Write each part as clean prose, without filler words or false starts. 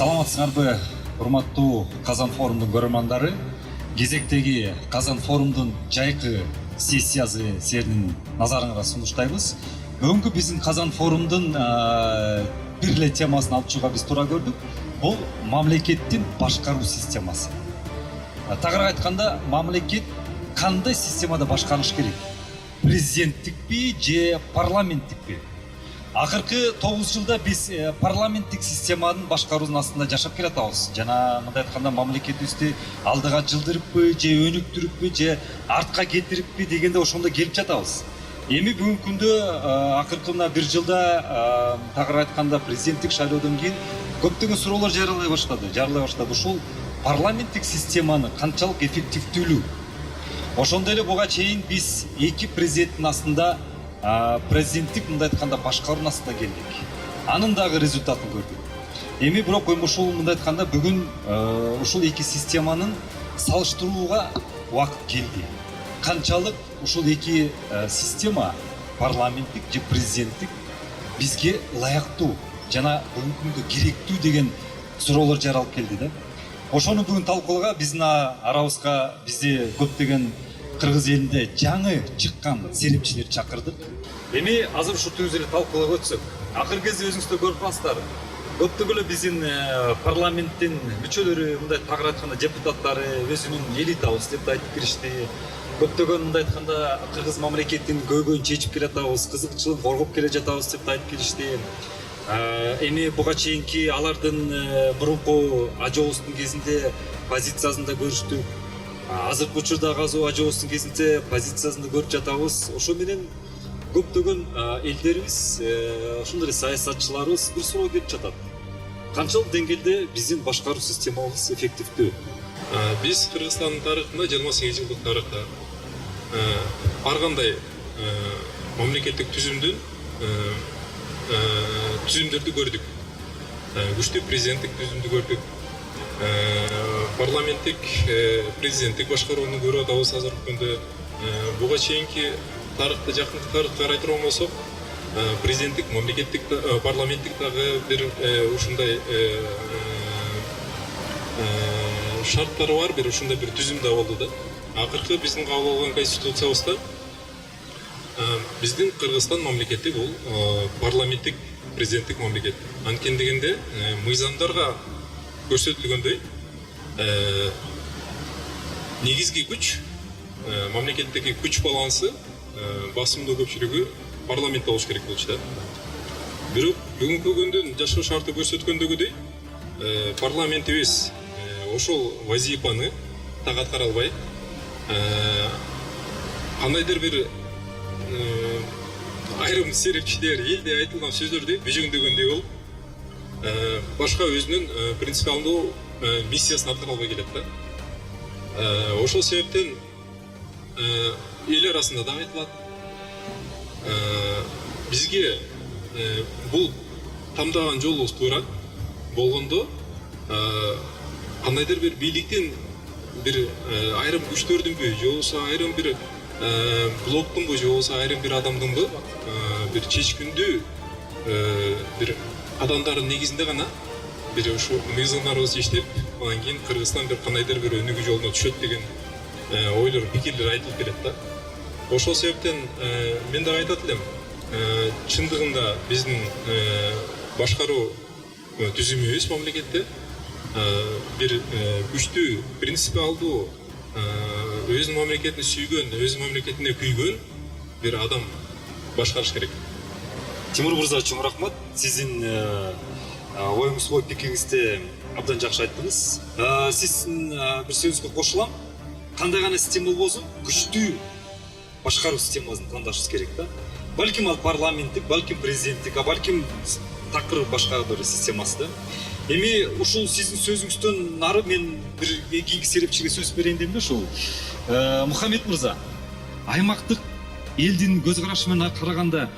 Саламатсыңарбы, урматтуу Казан форумдун көрөрмандары. Кезектеги Казан форумдун жайкы сессиясы силердин назарыңызга сунуштайбыз. Бүгүнкү биздин Казан форумдун бир эле темасын алып чыгууга биз туура көрдүк. Бул мамлекеттин башкаруу системасы. Тагыраак айтканда, мамлекет кандай системада башкарылыш керек? Президенттикпи же парламенттикпи? Акыркы 9 жылда биз парламенттик системанын башкаруунун астында жашап келатабыз. Жана мындай айтканда мамлекетибизди алдыга жылдырыппы, же өнүктүрүппү, же артка кетириппи дегенде ошондо келип жатабыз. Эми бүгүнкү күндө акыркы мына бир жылда тагыраак айтканда президенттик шайлоодон кийин көптөгөн суроолор жаралай баштады. Ушул парламенттик системаны канчалык эффективдүүлүгү. Ошондой эле буга чейин биз эки президенттин астында президенттик мындай айтканда башкаруунун астына келдик. Анын дагы результатын көрдүк. Эми бирок ушул мындай айтканда бүгүн ушул эки системанын салыштырууга убакыт келди. Канчалык ушул эки система, парламенттик же президенттик, бизге ылайыктуу жана бүгүнкү күндө керектүү деген суроолор жаралып келди да. Ошону бүгүн талкуулоого биздин арабызга бизди көптөгөн Кыргыз элинде жаңы чыккан серепчилер чакырдык. Эми азыр ушу түз эле талкуулоого өтсөк. Акыркы кезде өзүңүздөр көрүп каласыздар. Көптөгөн эле биздин парламенттин мүчөлөрү, мындай тагыраак айтканда депутаттары өзүнүн элитабыз деп айтып киришти. Көптөгөн мындай айтканда Кыргыз мамлекетинин көйгөйүн чечип келатабыз, кызыкчылыгын коргоп келе жатабыз деп айтып киришти. Эми буга чейинки алардын мурунку ажообуздун кезинде позициясын да көрүштүк. Азыркы учурдагы ажообуздун кезинде позициясын да көрүп жатабыз. Ошо менен көптөгөн элдерибиз, ошондой эле саясатчыларыбыз бир суроо берип жатат. Канчалык деңгээлде биздин башкаруу системабыз эффективдүү? Биз Кыргызстандын тарыхында 28 жылдык тарыхта ар кандай мамлекеттик түзүмдөрдү көрдүк. Күчтүү президенттик түзүмдү көрдүк. Парламенттик, президенттик башкарууну көрүп атабыз азыркы күндө. Буга чейинки тарыхты, жакынкы тарыхка карай турган болсок, президенттик, мамлекеттик, парламенттик дагы бир ушундай шарттары бар, бир ушундай бир түзүм да болду да. Акыркы биздин кабыл алган конституциябызда биздин Кыргызстан мамлекети бул парламенттик, президенттик мамлекет. Анткени дегенде мыйзамдарга көрсөтүлгөндөй негизги күч, мамлекеттеги күч балансы, басымдуу көпчүлүгү парламентте болуш керек болчу да. Бирок бүгүнкү күндүн жашоо шарты көрсөткөндөгүдөй парламентибиз ошол вазифаны так аткара албай, кандайдыр бир айрым серепчилер элде айтылган сөздөрдү бежеңдегөндөй болуп, башка өзүнүн принципиалдуу миссиясын аткара албай келет да. Ошол себептен эл арасында да айтылат, бизге бул тамдаган жолубуз туура болгондо кандайдыр бир бийликтин бир айрым күчтөрдүнбү, же болбосо айрым бир блоктунбу, же болбосо айрым бир адамдынбы бир чечкиндүү бир адамдардын негизинде гана бир ушу мыйзамдарыбыз иштеп, анан кийин Кыргызстан бир кандайдыр бир өнүгүү жолуна түшөт деген ойлор, пикирлер айтылып келет да. Ошол себептен мен дагы айтат элем, чындыгында биздин башкаруу түзүмүбүз мамлекетте бир күчтүү, принципиалдуу, өзүнүн мамлекетин сүйгөн, өзүнүн мамлекетине күйгөн бир адам башкарыш керек. Тимур мырза, чоң рахмат. Сиздин оюңузду, ой пикириңизди абдан жакшы айттыңыз. Сиздин бир сөзүңүзгө кошулам. Кандай гана система болбосун, күчтүү башкаруу системасын тандашыбыз керек да. Балким ал парламенттик, балким президенттик, балким такыр башка бир системасы да. Эми ушул сиздин сөзүңүздөн нары мен бир кийинки серепчиге сөз берейин дейм да ушул. Мухаммед мырза, аймактык элдин көз карашы менен караганда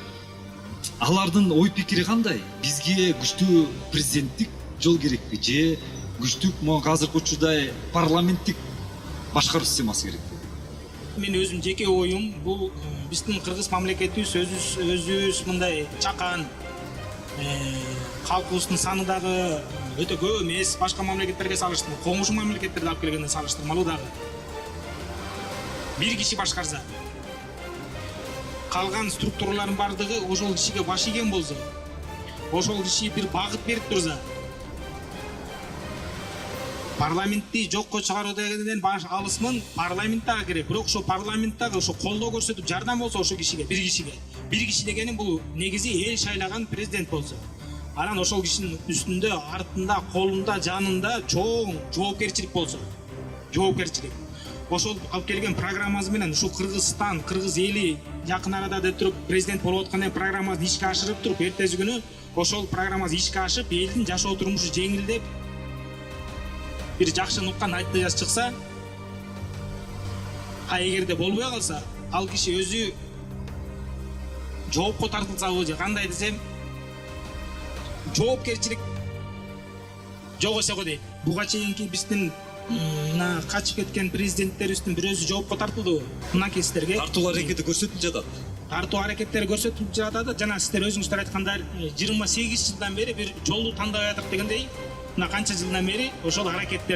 алардын ой пикири кандай? Бизге күчтүү президенттик жол керекпи же күчтүү азыркы учурда парламенттик башкаруу системасы керекпи? Мен өзүм жеке оюм, бул биздин кыргыз мамлекетибиз өзүбүз мындай чакан халкыбыздын саны дагы өтө көп эмес, башка мамлекеттерге салыштырмалуу, коңшу мамлекеттерди алып келгенде салыштырмалуу дагы. Бир киши башкарса, калган структуралардын бардыгы ошол кишиге баш ийген болсо, ошол киши бир багыт берип турса, парламентти жокко чыгаруу дегенден баш алысмын, парламент дагы керек. Бирок ошо парламент дагы ошо колдоо көрсөтүп жардам болсо ошо кишиге, бир киши дегеним бул негизи эл шайлаган президент болсо. Анан ошол кишинин үстүндө, артында, колунда, жанында чоң жоопкерчилик болсо. Жоопкерчилик. Ошол алып келген программасы менен ушул Кыргызстан, кыргыз эли жакын арада деп туруп президент болуп атканда программасын ишке ашырып туруп, эртеси күнү ошол программасы ишке ашып, элдин жашоо турмушу жеңилдеп, бир жакшы нукка натыйжасы чыкса, эгерде болбой калса, ал киши өзү жоопко тартылсабы же кандай десем, жоопкерчилик жок эсе го дейт. Буга чейинки биздин мына качып кеткен президенттерибиздин бирөөсү жоопко тартылдыбы? Мынакей сиздерге тартуу аракети көрсөтүлүп жатат. Тартуу аракеттери көрсөтүлүп жатат. Жана сиздер өзүңүздөр айткандай 28 жылдан бери бир жолду тандабай атат дегендей, мына канча жылдан бери ошол аракет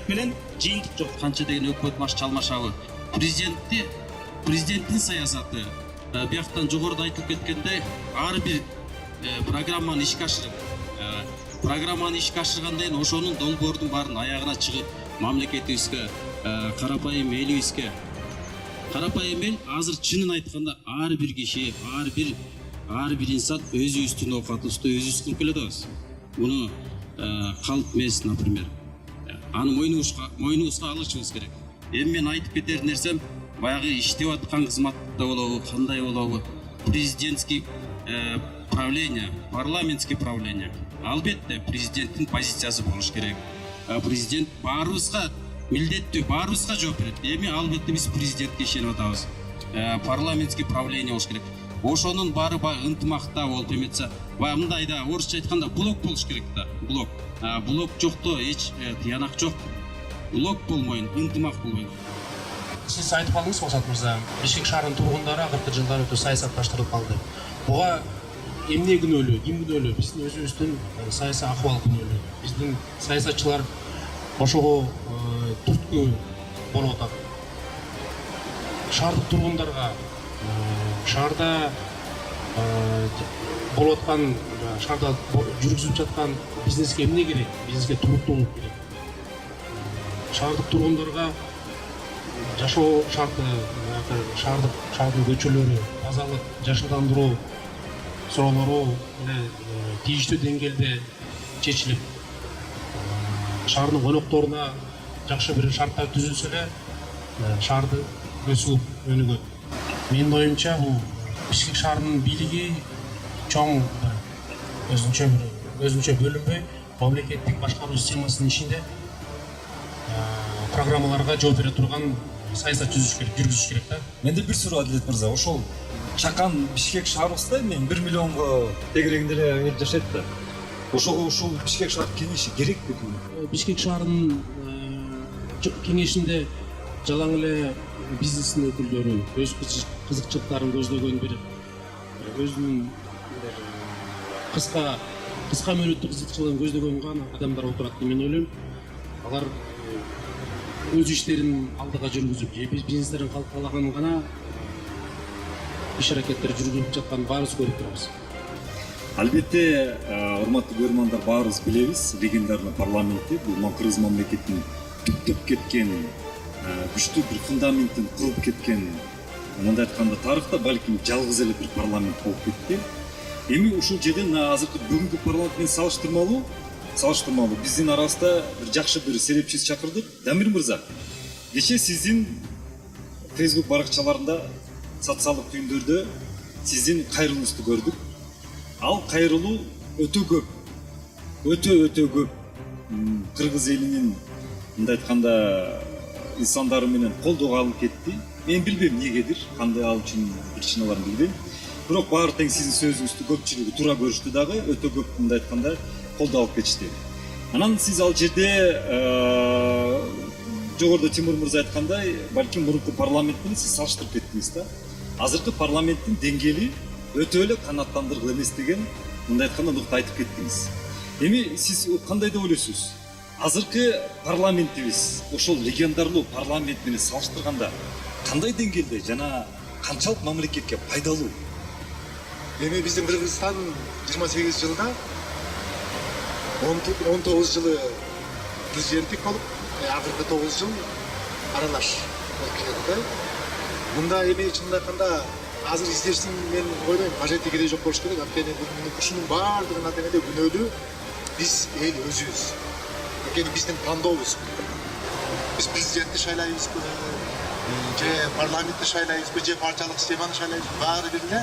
менен жыйынтык жок. Канча деген өкмөт баш чалмашабы. Президенттин саясаты бияктан жогоруда айтылып кеткендей, ар бир программаны ишке ашырып, программаны ишке ашыргандан кийин ошонун долбоордун баарын аягына чыгып, мамлекетибизге, карапайым элибизге, карапайым эл азыр чынын айтканда ар бир киши, ар бир инсан өзүбүздүн оокатыбызды өзүбүз кылып келатабыз. Муну калп эмес, например. Аны мойнубузга алышыбыз керек. Эми мен айтып кетер нерсем, баягы иштеп аткан кызматта болобу, кандай болобу, президентский правление, парламентский правление. Албетте президенттин позициясы болуш керек. Президент баарыбызга милдеттүү, баарыбызга жооп берет. Эми албетте биз президентке ишенип атабыз. Парламентский правление болуш керек. Ошонун баары ынтымакта болуп эметсе, мындай да орусча айтканда блок болуш керек да, блок. Блок жокто эч тыянак жок. Блок болмойн, ынтымак болбойт. Сиз айтып калдыңыз, Мақсат мырза, Бишкек шаарынын тургундары акыркы жылдары өтө саясатташтырылып калды. Буга эмне күнөөлүү, ким күнөөлүү? Биздин өзүбүздүн саясий акыбал күнөөлүү. Биздин саясатчылар ошого түрткү болуп атат. Шаардык тургундарга, шаарда болуп аткан, шаарда жүргүзүлүп жаткан бизнеске эмне керек? Бизнеске туруктуулук керек. Шаардык тургундарга жашоо шарты, шаардын көчөлөрү, тазалык, жашылдандыруу суроолору тийиштүү деңгээлде чечилип, шаардын конокторуна жакшы бир шарттар түзүлсө эле, шаарды өсүп өнүгөт. Менин оюмча, бул Бишкек шаарынын бийлиги чоң өзүнчө бөлүнбөй, мамлекеттик башкаруу системасынын ичинде программаларга жооп бере турган саясат жүргүзүш керек да. Менде бир суроо, Адилет мырза, ошол чакан Бишкек шаарыбызда мен 1 миллионго тегерегинде эле эл жашайт да. Ошол Бишкек шаар кеңеши керекпи? Бишкек шаарынын кеңешинде жалаң эле бизнестин өкүлдөрү өз кызыкчылыктарын көздөгөн бир өзүнүн кыска мөөнөттүк кызыкчылыгын көздөгөн гана адамдар отурат деп мен ойлойм. Алар өз иштерин алдыга жүргүзүп, бизнестерин калкалаган гана иш аракеттер жүргүзүлүп жатканын баарыбыз көрүп турабыз. Албетте, урматтуу көрөрмандар, баарыбыз билебиз, легендарный парламентти, бул Кыргыз мамлекетинин түптөп кеткен, күчтүү бир фундаментин куруп кеткен, мындай айтканда тарыхта балким жалгыз эле бир парламент болуп кетти. Эми ушул жерден азыркы бүгүнкү парламент менен салыштырмалуу биздин арабызда бир жакшы бир серепчиз чакырдык. Дамир мырза, кечээ сиздин Facebook баракчаларында, социалдык түйүндөрдө сиздин кайрылууңузду көрдүк. Ал кайрылуу өтө көп, өтө көп кыргыз элинин мындай айтканда инсандары менен колдоого алынып кетти. Мен билбейм эмнегедир, кандай ал үчүн причиналарын билбейм. Бирок баары тең сиздин сөзүңүздү көпчүлүгү туура көрүштү дагы, өтө көп мындай айтканда колдоо алып кетишти. Анан сиз ал жерде жогоруда Тимур мырза айткандай, балким мурунку парламент менен сиз салыштырып кеттиңиз да. Азыркы парламенттин деңгээли өтө эле канааттандыргыл эмес деген мындай айтканда нукта айтып кеттиңиз. Эми сиз кандай деп ойлойсуз? Азыркы парламентибиз ошол легендарлуу парламент менен салыштырганда кандай деңгээлде жана канчалык мамлекетке пайдалуу? Эми биздин Кыргызстан 28 жылда 19 жылы президенттик болуп, акыркы 9 жыл аралаш болуп келет. Мында эми чындап айтканда азыр издештин мен ойлойм кажети кереги жок болуш керек. Анткени ушунун баардыгына демеде күнөөлүү биз эл өзүбүз. Анткени биздин тандообуз. Биз президентти шайлайбызбы, же парламентти шайлайбызбы, же партиялык системаны шайлайбызбы, баары бир эле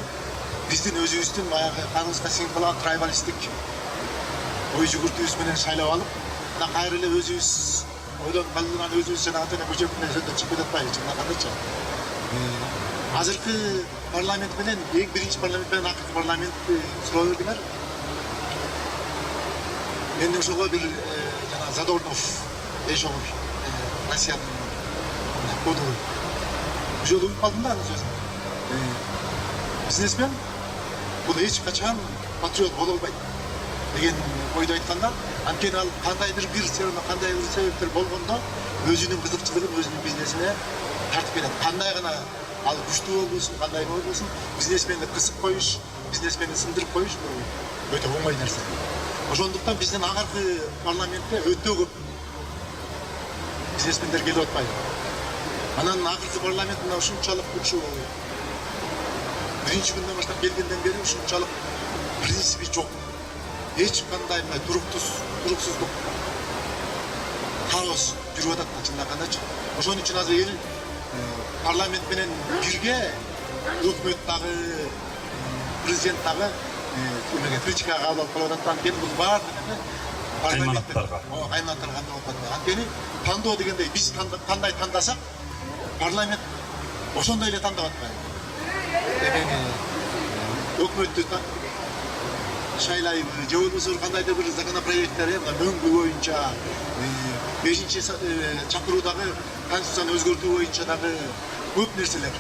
биздин өзүбүздүн баягы карыбызга сиңип трайбалисттик ой жүгүртүүбүз менен шайлап алып, мына кайра эле өзүбүз ойлонуп калган өзүбүз жанагы эле көчөктөн сөздөп чыгып жатпайбы, чындагандачы. Азыркы парламент менен эң биринчи парламент менен акыркы парламентти суроо бердиңер. Мен ошого бир жана Задорнов Эшогор Россиянын коду жол уюп калдым да анын сөзүн. Бизнесмен бул эч качан патриот боло албайт деген ойду айтканда, анткени ал кандайдыр бир себептер болгондо өзүнүн кызыкчылыгын өзүнүн бизнесине тартып келет. Кандай гана ал күчтүү болбосун, кандай болбосун, бизнесменди кысып коюш, бизнесменди сындырып коюш бул өтө оңой нерсе. Ошондуктан биздин акыркы парламентте өтө көп бизнесмендер келип атпайбы. Анан акыркы парламент мына ушунчалык ушул биринчи күндөн баштап келгенден бери ушунчалык принципи жок. Эч кандай туруксуздук, хаос жүрүп атат да чындагандачы. Ошон үчүн азыр эл парламент менен бирге өкмөт дагы, президент дагы критикага алып калып атат. Анткени бул баардыгы Кайманаттарга болуп атат. Анткени тандоо дегенде биз кандай тандасак, парламент ошондой эле тандап атпайбы. Өкмөттү шайлайбы, же болбосо кандайдыр бир законопроекттер, мөңгү боюнча, 5-чи чакыруудагы конституцияны өзгөртүү боюнча дагы көп нерселер.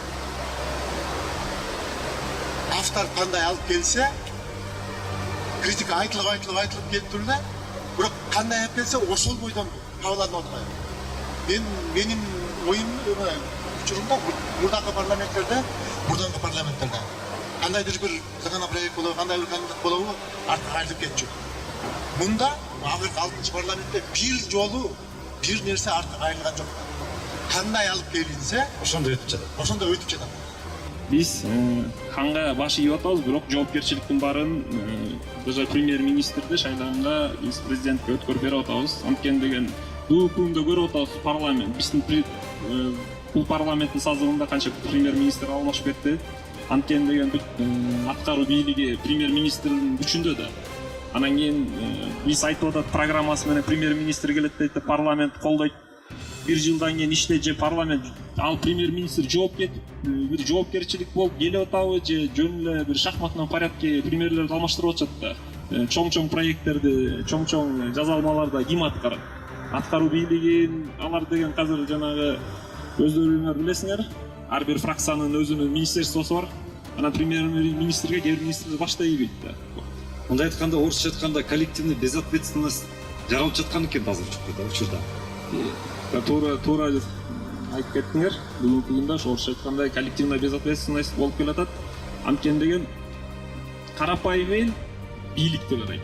Автор кандай алып келсе, критика айтылып келип туруп эле, бирок кандай алып келсе ошол бойдон кабыл алынып атпайбы. Менин оюм учурунда мурдагы парламенттерде кандайдыр бир законопроект болобу, кандай бир кандидат болобу артка кайтып кетчү. Мында акыркы 6-чы парламентте бир жолу бир нерсе артка кайрылган жок. Кандай алып келинсе, ошондой өтүп жатат. Биз ханга баш ийип атабыз, бирок жоопкерчиликтин баарын даже премьер-министрди шайлаганга биз президентке өткөрүп берип атабыз. Анткени деген бул күндө көрүп атабыз парламент, биздин бул парламенттин созывында канча премьер-министр алмашып кетти. Анткени деген аткаруу бийлиги премьер-министрдин күчүндө да. Анан кийин биз айтып атат программасы менен премьер-министр келет дейт, парламент колдойт. Бир жылдан кийин иштейт же парламент, ал премьер-министр жооп кетип, бир жоопкерчилик болуп келип атабы же жөн эле бир шахматный порядке премьерлерди алмаштырып атышат да. Чоң проекттерди, чоң жазалмаларда ким аткарат? Аткаруу бийлигин алар деген азыр жанагы өздөрүңөр билесиңер, ар бир фракциянын өзүнүн министерствосу бар. Анан премьер-министрге кээ бир министрлер баштай ийбейт да. Мындай айтканда, орусча айтканда коллективный безответственность жаралып жаткан экен азыр учурда. Туура айтып кеттиңер. Бүгүнкү күндө орусча айтканда коллективная безответственность болуп келатат. Анткени деген карапайым эл бийликти карайт.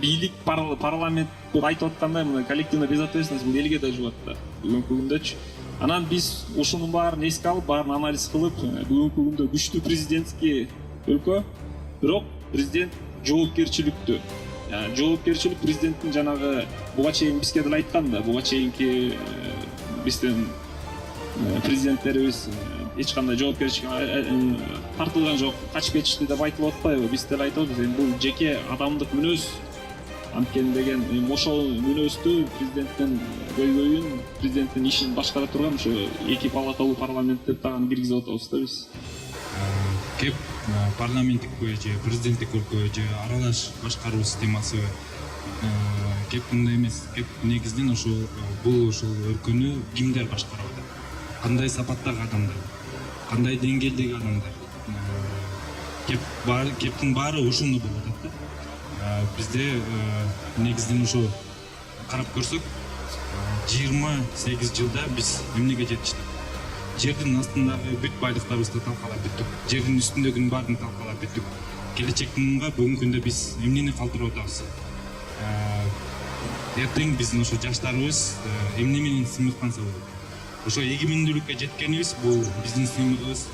Бийлик парламент айтып аткандай мына коллективная безответственность бул элге да жубат да. Бүгүнкү күндөчү. Анан биз ушунун баарын эске алып, баарын анализ кылып, бүгүнкү күндө күчтүү президентский өлкө, бирок президент жоопкерчиликтүү. Жоопкерчилик президенттин жанагы буга чейин бизге деле айткан да, буга чейинки биздин президенттерибиз эч кандай жоопкерчиликке тартылган жок, качып кетишти деп айтылып атпайбы? Биз деле айтып атабыз, бул жеке адамдык мүнөз. Анткени деген ошол мүнөздү президенттин көйгөйүн, президенттин ишин башкара турган ошо эки палаталуу парламент деп дагы киргизип атабыз да биз. Кеп парламенттикпи же президенттик өлкө же аралаш башкаруу системасы кеп мындай эмес. Кеп негизинен ошол өлкөнү кимдер башкарып атат? Кандай сапаттагы адамдар? Кандай деңгээлдеги адамдар? Кептин баары ушуну болуп атат да. бизде негизден ошо карап көрсөк 28 жылда биз эмнеге жетиштик? Жердин астындагы бүт байлыктарыбызды талкалап бүттүк. Жердин үстүндөгүнүн баарын талкалап бүттүк. Келечектинга бүгүнкү күндө биз эмнени калтырып атабыз? Эртең биздин ошо жаштарыбыз эмне менен сыймыктанса болот? Ошо эгемендүүлүккө жеткенибиз бул биздин сыймыгыбыз,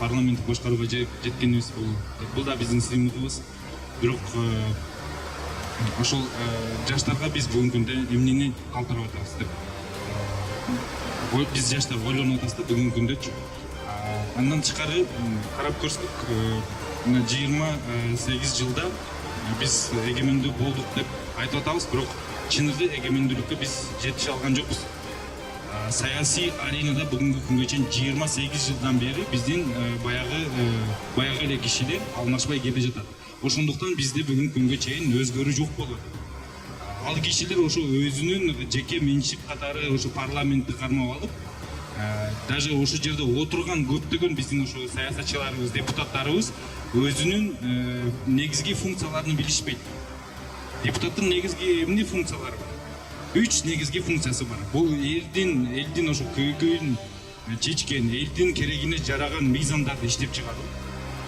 парламенттик башкарууга жеткенибиз бул да биздин сыймыгыбыз. Бирок ошол жаштарга биз бүгүнкү күндө эмнени калтырып атабыз деп биз жаштар ойлонуп атабыз да бүгүнкү күндөчү. Андан тышкары карап көрсөк 28 жылда биз эгемендүү болдук деп айтып атабыз, бирок чын эле эгемендүүлүккө биз жетише алган жокпуз. Саясий аренада бүгүнкү күнгө чейин 28 жылдан бери биздин баягы эле кишилер алмашпай келе жатат. Ошондуктан бизде бүгүнкү күнгө чейин өзгөрүү жок болуп атат. Ал кишилер ошо өзүнүн жеке менчик катары ошо парламентти кармап алып, даже ошо жерде отурган көптөгөн биздин ошо саясатчыларыбыз, депутаттарыбыз өзүнүн негизги функцияларын билишпейт. Депутаттын негизги эмне функциялары бар? 3 негизги функциясы бар. Бул элдин ошо көйгөйүн чечкен, элдин керегине жараган мыйзамдарды иштеп чыгаруу.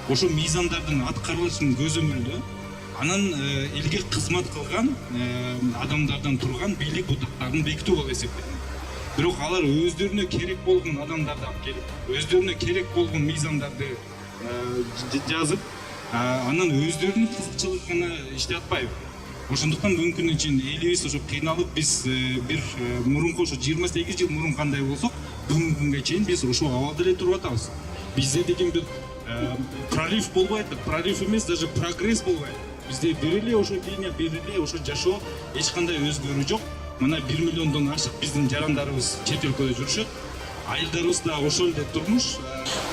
Ошо мыйзамдардын аткарылышын көзөмөлдөө, анан элге кызмат кылган адамдардан турган бийлик бутактарын бекитүү болуп эсептелет. Бирок алар өздөрүнө керек болгон адамдарды алып келип, өздөрүнө керек болгон мыйзамдарды жазып, анан өздөрүнүн кызыкчылыгы гана иштеп атпайбы? Ошондуктан бүгүнкү күнгө чейин элибиз ошо кыйналып, биз бир мурунку ошо 28 жыл мурун кандай болсок, бүгүнкү күнгө чейин биз ошол абалда эле туруп атабыз. Бизде деген бир прорыв болбойт, прорыв эмес, даже прогресс болбойт. Бизде бир эле ошо линия, бир эле ошо жашоо, эч кандай өзгөрүү жок. Мына 1 миллиондон ашык биздин жарандарыбыз чет өлкөдө жүрүшөт. Айылдарыбыз да ошол эле турмуш.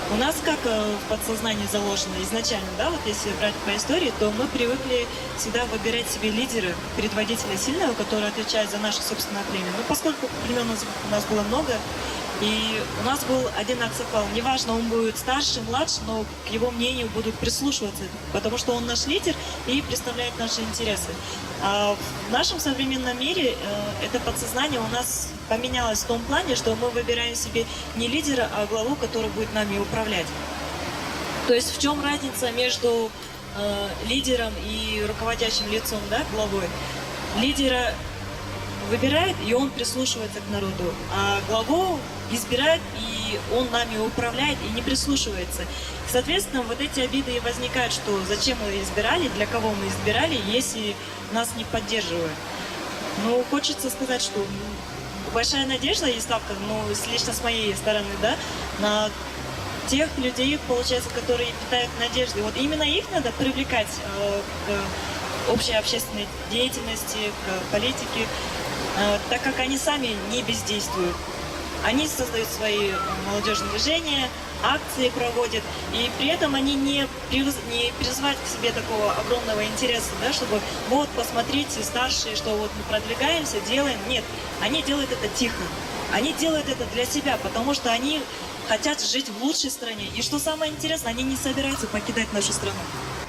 У нас как в подсознании заложено изначально, да, вот если брать по истории, то мы привыкли всегда выбирать себе лидера, предводителя сильного, который отвечает за наше собственное племя. Но поскольку племен у нас было много, и у нас был один аксакал. Неважно, он будет старше, младше, но к его мнению будут прислушиваться, потому что он наш лидер и представляет наши интересы. А в нашем современном мире это подсознание у нас поменялось в том плане, что мы выбираем себе не лидера, а главу, который будет нами управлять. То есть в чем разница между лидером и руководящим лицом, да, главой? Лидера выбирает, и он прислушивается к народу, а главу избирает, и он нами управляет и не прислушивается. Соответственно, вот эти обиды и возникают, что зачем мы избирали, для кого мы избирали, если нас не поддерживают. Ну, хочется сказать, что большая надежда и ставка, ну, лично с моей стороны, да, на тех людей, получается, которые питают надежды. Вот именно их надо привлекать к общей общественной деятельности, к политике, так как они сами не бездействуют. Они создают свои молодежные движения, акции проводят, и при этом они не призывают к себе такого огромного интереса, да, чтобы вот, посмотрите, старшие, что вот мы продвигаемся, делаем. Нет, они делают это тихо. Они делают это для себя, потому что они хотят жить в лучшей стране. И что самое интересное, они не собираются покидать нашу страну.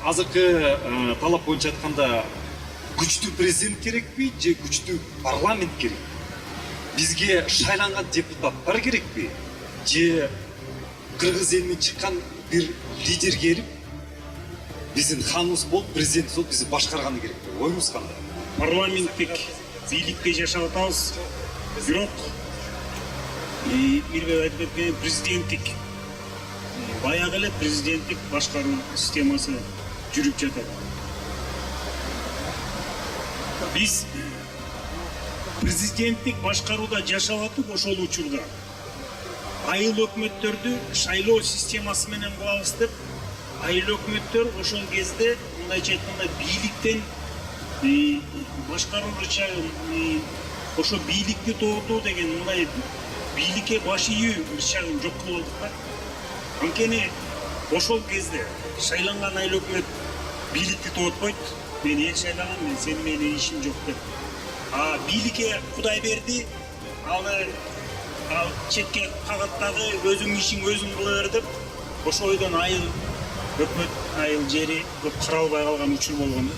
Азыркы талап боюнча айтканда күчтүү президент керекпи же күчтүү парламент керек? Бизге шайланган депутаттар керекпи же кыргыз элинен чыккан бир лидер келип биздин ханыбыз болуп, президент болуп бизди башкарганы керекпи? Оюңуз кандай? Парламенттик бийликте жашап атабыз, бирок Мирбек айтып кеткен президенттик баягы эле президенттик башкаруу системасы жүрүп жатат. Биз президенттик башкарууда жашап атып, ошол учурда айыл өкмөттөрдү шайлоо системасы менен кылабыз деп, айыл өкмөттөр ошол кезде мындайча айтканда бийликтен башкаруучу ошо бийликти тоотуу деген мындай бийликке баш ийүү ишчагын жок кылып алдык да. Анткени ошол кезде шайланган айыл өкмөт бийликти тоотпойт. Мен эл шайлаган, сенин менен ишим жок деп. А бийликке Кудай берди, ал четке кагаттагы өзүң ишиң өзүң кыла бер деп, ошол ойдон айыл өкмөт, айыл жери көп каралбай калган учур болгон.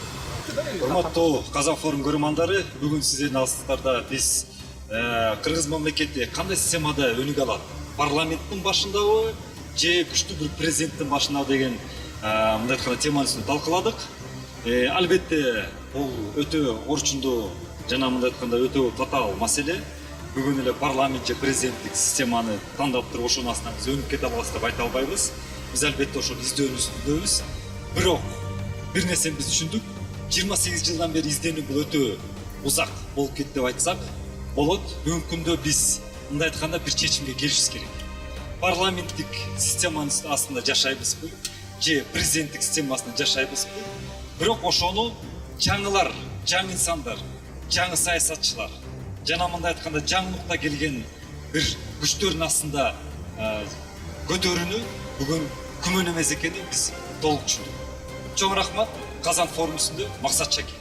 урматтуу Казан форум көрөрмандары, бүгүн сиздердин алдыңыздарда биз кыргыз мамлекети кандай системада өнүгө алат? Парламенттин башындабы же күчтүү бир президенттин башындабы деген мындай айтканда теманын үстүндө талкууладык. Албетте бул өтө орчундуу жана мындай айтканда өтө татаал маселе. Бүгүн эле парламент же президенттик системаны тандап туруп ошонун астынан биз өнүгүп кете алабыз деп айта албайбыз. Биз албетте ошону издөөнүн үстүндөбүз. Бирок бир нерсени биз түшүндүк. 28 жылдан бери изденүү бул өтө узак болуп кетти деп айтсак болот. Бүгүнкү күндө биз мындай айтканда бир чечимге келишибиз керек. Парламенттик системанын астында жашайбызбы же президенттик системасында жашайбызбы? Бирок ошону жаңылар, жаңы инсандар, жаңы саясатчылар жана мындай айтканда жаңылыкта келген бир күчтөрдүн астында көтөрүүнү бүгүн күмөн эмес экенин биз толук түшүндүк. Чоң рахмат. Казан форум үстүндө Максат Чаки.